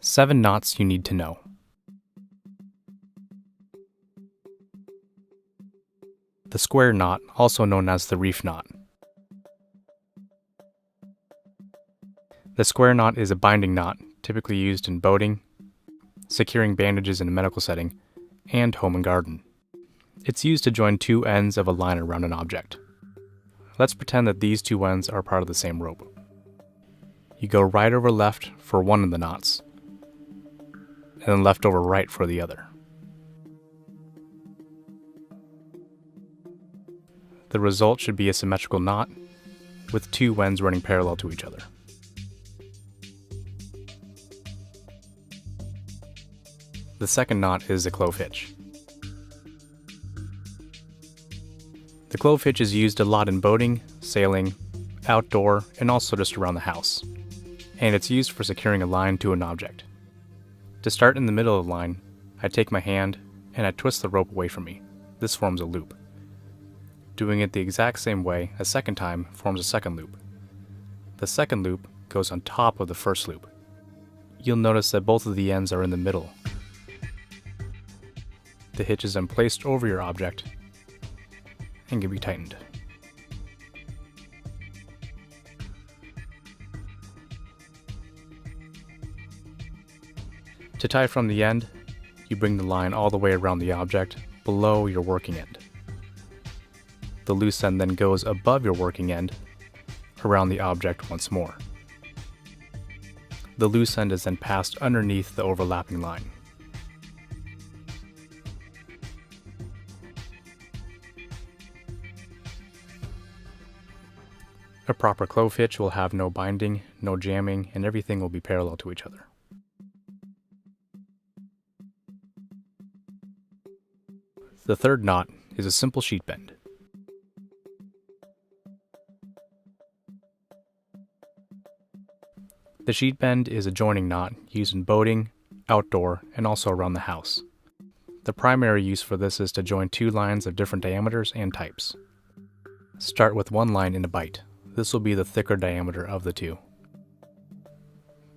7 knots you need to know. The square knot, also known as the reef knot. The square knot is a binding knot, typically used in boating, securing bandages in a medical setting, and home and garden. It's used to join two ends of a line around an object. Let's pretend that these two ends are part of the same rope. You go right over left for one of the knots, and then left over right for the other. The result should be a symmetrical knot with two ends running parallel to each other. The second knot is the clove hitch. The clove hitch is used a lot in boating, sailing, outdoor, and also just around the house. And it's used for securing a line to an object. To start in the middle of the line, I take my hand and I twist the rope away from me. This forms a loop. Doing it the exact same way a second time forms a second loop. The second loop goes on top of the first loop. You'll notice that both of the ends are in the middle. The hitch is then placed over your object and can be tightened. To tie from the end, you bring the line all the way around the object below your working end. The loose end then goes above your working end around the object once more. The loose end is then passed underneath the overlapping line. A proper clove hitch will have no binding, no jamming, and everything will be parallel to each other. The third knot is a simple sheet bend. The sheet bend is a joining knot used in boating, outdoor, and also around the house. The primary use for this is to join two lines of different diameters and types. Start with one line in a bight. This will be the thicker diameter of the two.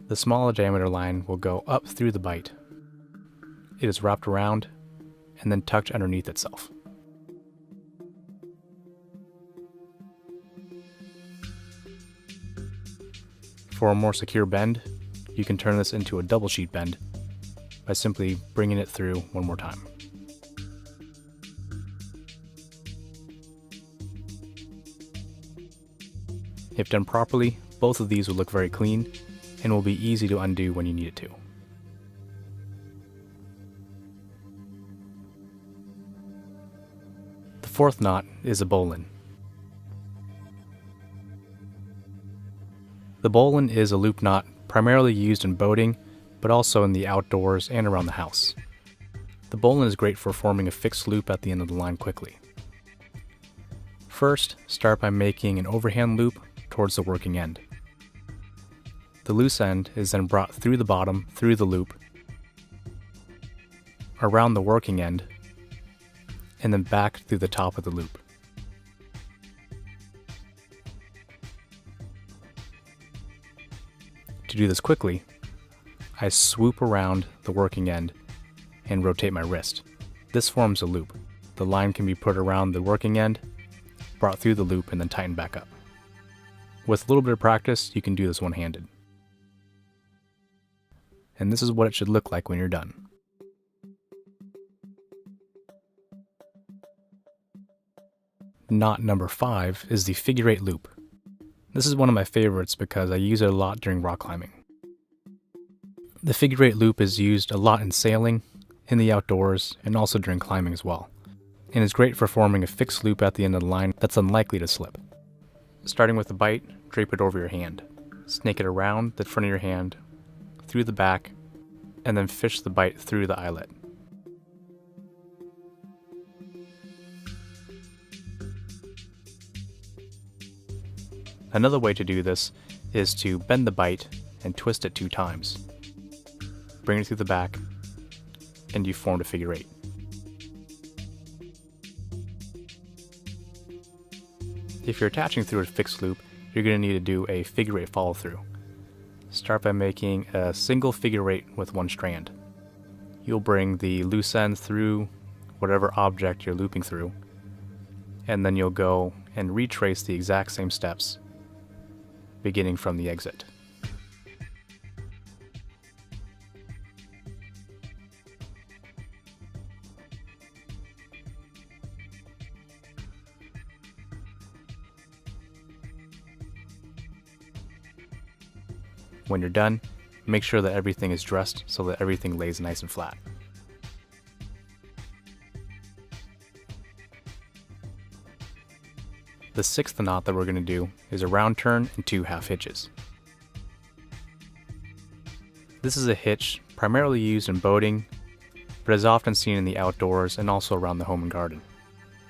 The smaller diameter line will go up through the bight. It is wrapped around and then tucked underneath itself. For a more secure bend, you can turn this into a double sheet bend by simply bringing it through one more time. If done properly, both of these will look very clean and will be easy to undo when you need it to. The fourth knot is a bowline. The bowline is a loop knot primarily used in boating, but also in the outdoors and around the house. The bowline is great for forming a fixed loop at the end of the line quickly. First, start by making an overhand loop towards the working end. The loose end is then brought through the bottom, through the loop, around the working end, and then back through the top of the loop. To do this quickly, I swoop around the working end and rotate my wrist. This forms a loop. The line can be put around the working end, brought through the loop, and then tightened back up. With a little bit of practice, you can do this one-handed. And this is what it should look like when you're done. Knot number 5 is the figure 8 loop. This is one of my favorites because I use it a lot during rock climbing. The figure 8 loop is used a lot in sailing, in the outdoors, and also during climbing as well, and is great for forming a fixed loop at the end of the line that's unlikely to slip. Starting with the bight, drape it over your hand. Snake it around the front of your hand, through the back, and then fish the bight through the eyelet. Another way to do this is to bend the bight and twist it 2 times. Bring it through the back, and you formed a figure 8. If you're attaching through a fixed loop, you're going to need to do a figure 8 follow through. Start by making a single figure 8 with one strand. You'll bring the loose end through whatever object you're looping through, and then you'll go and retrace the exact same steps, beginning from the exit. When you're done, make sure that everything is dressed so that everything lays nice and flat. The sixth knot that we're going to do is a round turn and 2 half hitches. This is a hitch primarily used in boating, but is often seen in the outdoors and also around the home and garden.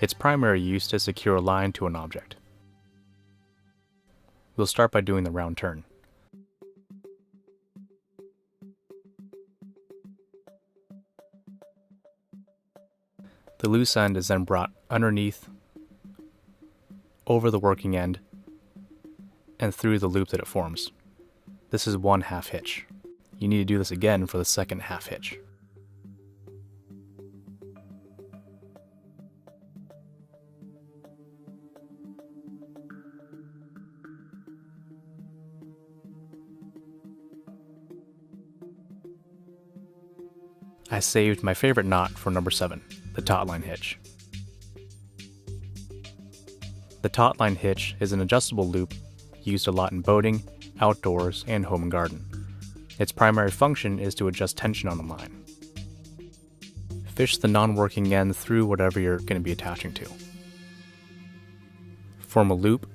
Its primary use is to secure a line to an object. We'll start by doing the round turn. The loose end is then brought underneath, over the working end, and through the loop that it forms. This is 1 half hitch. You need to do this again for the second half hitch. I saved my favorite knot for number 7, the TAUT-LINE hitch. The TAUT-LINE hitch is an adjustable loop used a lot in boating, outdoors, and home and garden. Its primary function is to adjust tension on the line. Fish the non-working end through whatever you're going to be attaching to. Form a loop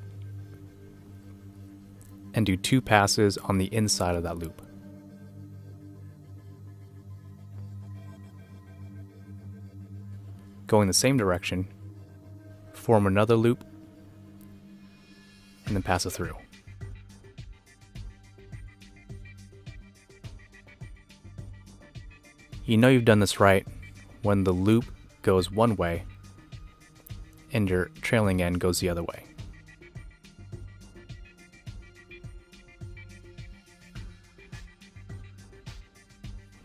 and do 2 passes on the inside of that loop. Going the same direction, form another loop, and then pass it through. You know you've done this right when the loop goes one way and your trailing end goes the other way.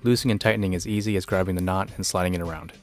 Loosening and tightening is easy as grabbing the knot and sliding it around.